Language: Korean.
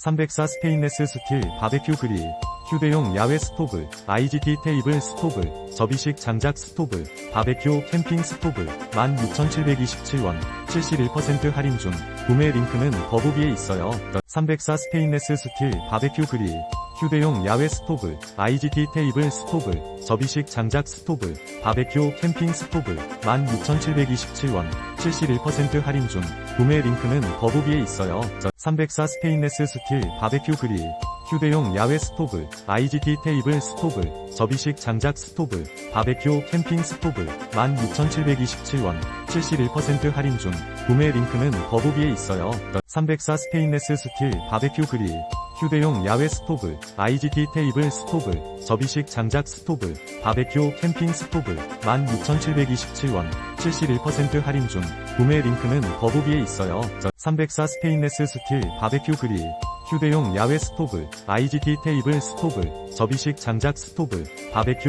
304 스테인레스 스틸 바베큐 그릴, 휴대용 야외 스토브, IGT 테이블 스토브, 접이식 장작 스토브, 바베큐 캠핑 스토브, 16,727원, 71% 할인 중, 구매 링크는 더보기에 있어요. 304 스테인레스 스틸 바베큐 그릴, 휴대용 야외 스토브, IGT 테이블 스토브, 접이식 장작 스토브, 바베큐 캠핑 스토브, 16,727원, 71% 할인 중, 구매 링크는 더보기에 있어요. 304 스테인레스 스틸 바베큐 그릴, 휴대용 야외 스토브, IGT 테이블 스토브, 접이식 장작 스토브, 바베큐 캠핑 스토브, 16,727원, 71% 할인 중, 구매 링크는 더보기에 있어요. 304 스테인레스 스틸 바베큐 그릴, 휴대용 야외 스토브, IGT 테이블 스토브, 접이식 장작 스토브, 바베큐 캠핑 스토브, 16,727원, 71% 할인 중, 구매 링크는 더보기에 있어요. 304 스테인레스 스틸 바베큐 그릴, 휴대용 야외 스토브, IGT 테이블 스토브, 접이식 장작 스토브, 바베큐